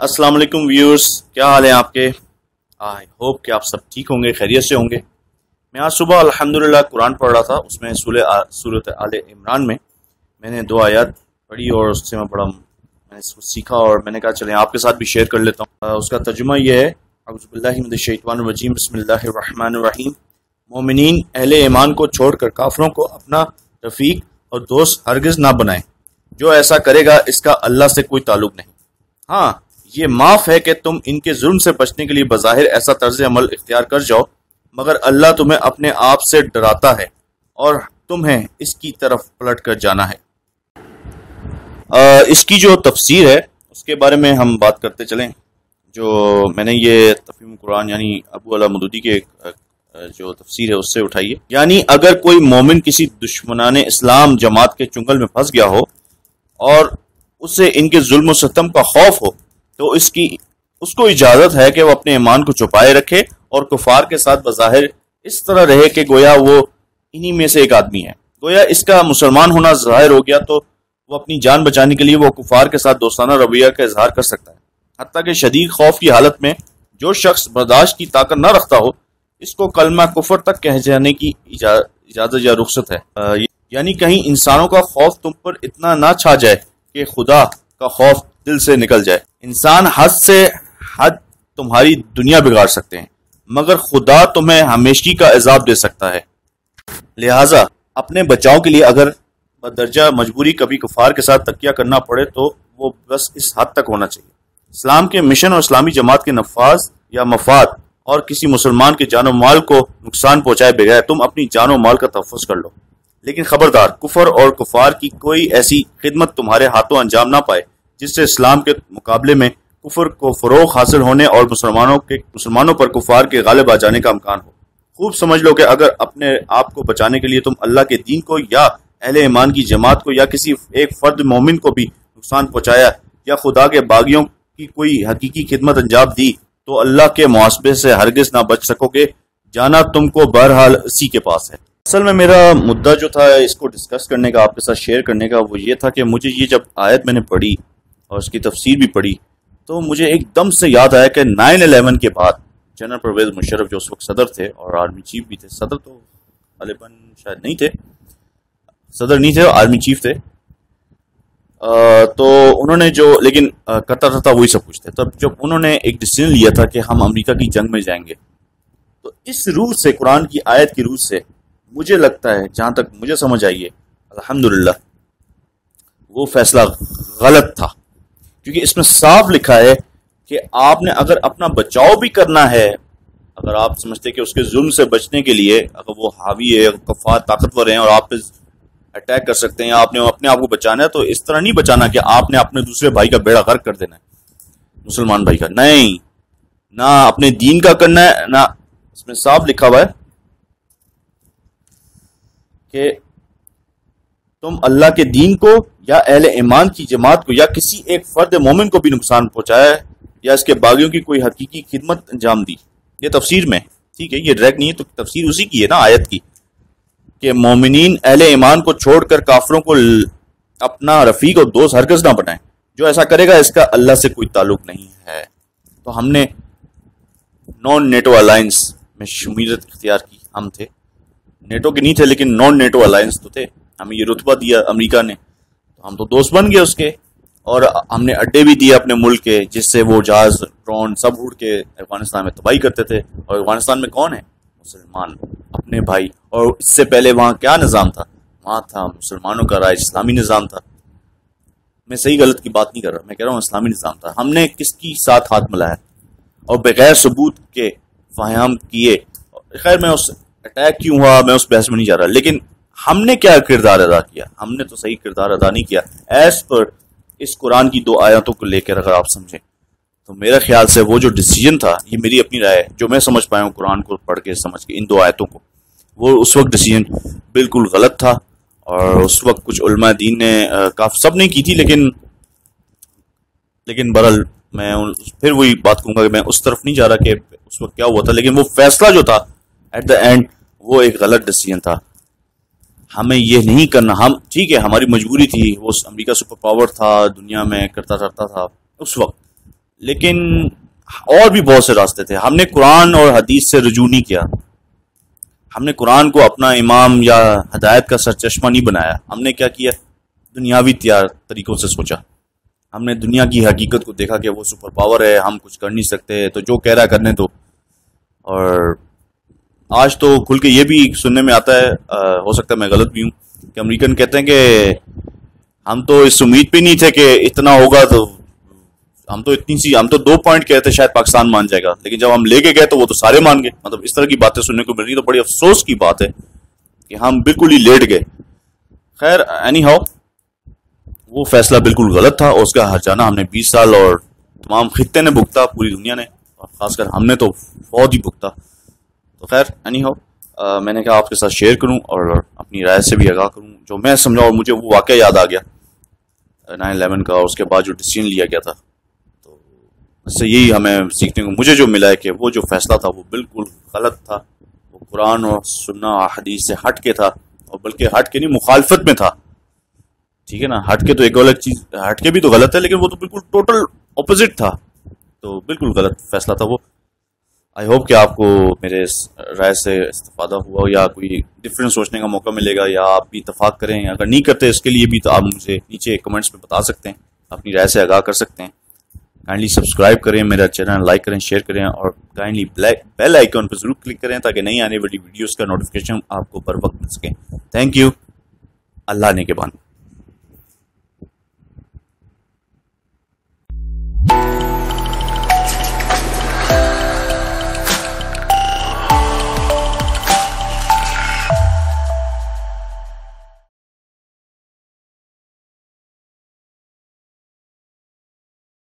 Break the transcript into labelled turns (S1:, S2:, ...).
S1: السلام علیکم ویورز، کیا حال ہیں آپ کے؟ آئی ہوپ کہ آپ سب ٹھیک ہوں گے، خیریت سے ہوں گے۔ میں آج صبح الحمدللہ قرآن پڑھ رہا تھا، اس میں سورۃ آل عمران میں نے 2 آیات پڑھی اور اس سے میں نے اس کو سیکھا اور میں نے کہا چلیں آپ کے ساتھ بھی شیئر کر لیتا ہوں۔ اس کا ترجمہ یہ ہے، اعوذ باللہ من الشیطان الرجیم، بسم اللہ الرحمن الرحیم۔ مومنین اہل ایمان کو چھوڑ کر کافروں کو اپنا رفیق اور دوست ہرگز نہ بنائیں، جو ایسا کرے گا اس کا اللہ سے کوئی تعلق نہیں۔ ہاں، یہ معاف ہے کہ تم ان کے ظلم سے بچنے کے لیے بظاہر ایسا طرز عمل اختیار کر جاؤ، مگر اللہ تمہیں اپنے آپ سے ڈراتا ہے اور تمہیں اس کی طرف پلٹ کر جانا ہے۔ اس کی جو تفسیر ہے اس کے بارے میں ہم بات کرتے چلیں، جو میں نے یہ تفہیم قرآن یعنی ابو علا مودودی کے جو تفسیر ہے اس سے اٹھائی ہے۔ یعنی اگر کوئی مومن کسی دشمنان اسلام جماعت کے چنگل میں پھنس گیا ہو اور اسے ان کے ظلم و ستم کا خوف ہو تو اس کو اجازت ہے کہ وہ اپنے ایمان کو چھپائے رکھے اور کفار کے ساتھ بظاہر اس طرح رہے کہ گویا وہ انہی میں سے ایک آدمی ہے۔ گویا اس کا مسلمان ہونا ظاہر ہو گیا تو وہ اپنی جان بچانے کے لیے وہ کفار کے ساتھ دوستانہ رویہ کا اظہار کر سکتا ہے، حتیٰ کہ شدید خوف کی حالت میں جو شخص برداشت کی طاقت نہ رکھتا ہو اس کو کلمہ کفر تک کہہ جانے کی اجازت یا رخصت ہے۔ یعنی کہیں انسانوں کا خوف تم پر اتنا نہ چھا جائے کہ خدا کا خوف دل سے نکل جائے۔ انسان حد سے حد تمہاری دنیا بگاڑ سکتے ہیں، مگر خدا تمہیں ہمیشگی کا عذاب دے سکتا ہے۔ لہٰذا اپنے بچاؤ کے لیے اگر بدرجہ مجبوری کبھی کفار کے ساتھ تکیہ کرنا پڑے تو وہ بس اس حد تک ہونا چاہیے۔ اسلام کے مشن اور اسلامی جماعت کے نفاذ یا مفاد اور کسی مسلمان کے جان و مال کو نقصان پہنچائے بغیر تم اپنی جان و مال کا تحفظ کر لو، لیکن خبردار کفر اور کفار کی کوئی ایسی خدمت تمہارے ہاتھوں انجام نہ پائے جس سے اسلام کے مقابلے میں کفر کو فروغ حاصل ہونے اور مسلمانوں پر کفار کے غالب آ جانے کا امکان ہو۔ خوب سمجھ لو کہ اگر اپنے آپ کو بچانے کے لیے تم اللہ کے دین کو یا اہل ایمان کی جماعت کو یا کسی ایک فرد مومن کو بھی نقصان پہنچایا یا خدا کے باغیوں کی کوئی حقیقی خدمت انجام دی تو اللہ کے محاسبے سے ہرگز نہ بچ سکو گے، جانا تم کو بہرحال اسی کے پاس ہے۔ اصل میں میرا مدعا جو تھا اس کو ڈسکس کرنے کا، آپ کے ساتھ شیئر کرنے کا، وہ یہ تھا کہ مجھے یہ جب آیت میں نے پڑھی اور اس کی تفسیر بھی پڑھی تو مجھے ایک دم سے یاد آیا کہ 9/11 کے بعد جنرل پرویز مشرف جو اس وقت صدر تھے اور آرمی چیف بھی تھے، صدر تو غالباً شاید نہیں تھے، صدر نہیں تھے، آرمی چیف تھے، تو انہوں نے جو لیکن کرتا تھا وہی سب کچھ تھے۔ تب جب انہوں نے ایک ڈیسیژن لیا تھا کہ ہم امریکہ کی جنگ میں جائیں گے، تو اس روح سے، قرآن کی آیت کی روح سے مجھے لگتا ہے، جہاں تک مجھے سمجھ آئی ہے الحمدللہ، وہ فیصلہ غلط تھا، کیونکہ اس میں صاف لکھا ہے کہ آپ نے اگر اپنا بچاؤ بھی کرنا ہے، اگر آپ سمجھتے کہ اس کے ظلم سے بچنے کے لیے اگر وہ حاوی ہے، کفار طاقتور ہیں اور آپ پہ اٹیک کر سکتے ہیں، آپ نے اپنے آپ کو بچانا ہے، تو اس طرح نہیں بچانا کہ آپ نے اپنے دوسرے بھائی کا بیڑا غرق کر دینا ہے، مسلمان بھائی کا نہیں، نہ اپنے دین کا کرنا ہے، نہ اس میں صاف لکھا ہوا ہے کہ تم اللہ کے دین کو یا اہل ایمان کی جماعت کو یا کسی ایک فرد مومن کو بھی نقصان پہنچایا یا اس کے باغیوں کی کوئی حقیقی خدمت انجام دی۔ یہ تفسیر میں ٹھیک ہے، یہ ڈائریکٹ نہیں ہے، تو تفسیر اسی کی ہے نا آیت کی، کہ مومنین اہل ایمان کو چھوڑ کر کافروں کو اپنا رفیق اور دوست ہرگز نہ بنائیں، جو ایسا کرے گا اس کا اللہ سے کوئی تعلق نہیں ہے۔ تو ہم نے نان نیٹو الائنس میں شمولیت اختیار کی، ہم تھے نیٹو کے نہیں تھے لیکن نان نیٹو الائنس تو تھے، ہمیں یہ رتبہ دیا امریکہ نے، تو ہم تو دوست بن گئے اس کے، اور ہم نے اڈے بھی دیے اپنے ملک کے جس سے وہ جہاز ڈرون سب اڑ کے افغانستان میں تباہی کرتے تھے۔ اور افغانستان میں کون ہے؟ مسلمان، اپنے بھائی۔ اور اس سے پہلے وہاں کیا نظام تھا؟ وہاں تھا مسلمانوں کا رائج، اسلامی نظام تھا۔ میں صحیح غلط کی بات نہیں کر رہا، میں کہہ رہا ہوں اسلامی نظام تھا۔ ہم نے کس کی ساتھ ہاتھ ملایا اور بغیر ثبوت کے فراہم کیے؟ خیر میں اس اٹیک کیوں ہوا میں اس بحث میں نہیں جا رہا، لیکن ہم نے کیا کردار ادا کیا؟ ہم نے تو صحیح کردار ادا نہیں کیا ایز پر اس قرآن کی 2 آیاتوں کو لے کر اگر آپ سمجھیں تو میرے خیال سے وہ جو ڈیسیجن تھا، یہ میری اپنی رائے ہے جو میں سمجھ پایا ہوں قرآن کو پڑھ کے سمجھ کے ان 2 آیتوں کو، وہ اس وقت ڈیسیجن بالکل غلط تھا۔ اور اس وقت کچھ علماء دین نے کافی سب نہیں کی تھی، لیکن برحال میں پھر وہی بات کہوں گا کہ میں اس طرف نہیں جا رہا کہ اس وقت کیا ہوا تھا، لیکن وہ فیصلہ جو تھا ایٹ دا اینڈ وہ ایک غلط ڈیسیجن تھا۔ ہمیں یہ نہیں کرنا. ہم ٹھیک ہے ہماری مجبوری تھی, وہ امریکہ سپر پاور تھا, دنیا میں کرتا رہتا تھا اس وقت, لیکن اور بھی بہت سے راستے تھے. ہم نے قرآن اور حدیث سے رجوع نہیں کیا. ہم نے قرآن کو اپنا امام یا ہدایت کا سرچشمہ نہیں بنایا. ہم نے کیا کیا, دنیاوی طریقوں سے سوچا. ہم نے دنیا کی حقیقت کو دیکھا کہ وہ سپر پاور ہے, ہم کچھ کر نہیں سکتے, تو جو کہہ رہا ہے کرنے دو. اور آج تو کھل کے یہ بھی سننے میں آتا ہے, ہو سکتا ہے میں غلط بھی ہوں, کہ امریکن کہتے ہیں کہ ہم تو اس امید پہ نہیں تھے کہ اتنا ہوگا, تو ہم تو 2 پوائنٹ کہتے شاید پاکستان مان جائے گا, لیکن جب ہم لے کے گئے تو وہ تو سارے مان گئے. مطلب اس طرح کی باتیں سننے کو مل رہی, تو بڑی افسوس کی بات ہے کہ ہم بالکل ہی لیٹ گئے. خیر اینی ہاؤ, وہ فیصلہ بالکل غلط تھا, اور اس کا ہرجانہ ہم نے 20 سال اور تمام خطے نے بھگتا, پوری دنیا نے, اور خاص کر ہم نے تو بہت ہی بھگتا. تو خیر اینی ہاؤ, میں نے کہا آپ کے ساتھ شیئر کروں اور اپنی رائے سے بھی آگاہ کروں جو میں سمجھا. اور مجھے وہ واقعہ یاد آ گیا 9/11 کا, اور اس کے بعد جو ڈیسیژن لیا گیا تھا. تو اس سے یہی ہمیں سیکھنے کو مجھے جو ملا ہے کہ وہ جو فیصلہ تھا وہ بالکل غلط تھا. وہ قرآن اور سنہ حدیث سے ہٹ کے تھا, اور بلکہ ہٹ کے نہیں, مخالفت میں تھا. ٹھیک ہے نا, ہٹ کے تو ایک الگ چیز, ہٹ کے بھی تو غلط ہے, لیکن وہ تو بالکل ٹوٹل اپوزٹ تھا. تو بالکل غلط فیصلہ تھا وہ. آئی ہوپ کہ آپ کو میرے اس رائے سے استفادہ ہوا, یا کوئی ڈفرینٹ سوچنے کا موقع ملے گا, یا آپ بھی اتفاق کریں. اگر نہیں کرتے اس کے لیے بھی تو آپ مجھے نیچے کمنٹس میں بتا سکتے ہیں, اپنی رائے سے آگاہ کر سکتے ہیں. کائنڈلی سبسکرائب کریں میرا چینل, لائک کریں, شیئر کریں, اور کائنڈلی بیل آئیکن پہ ضرور کلک کریں تاکہ نئی آنے والی ویڈیوز کا نوٹیفیکیشن آپ کو بر وقت مل سکے. Thank you. اللہ نے کے بان.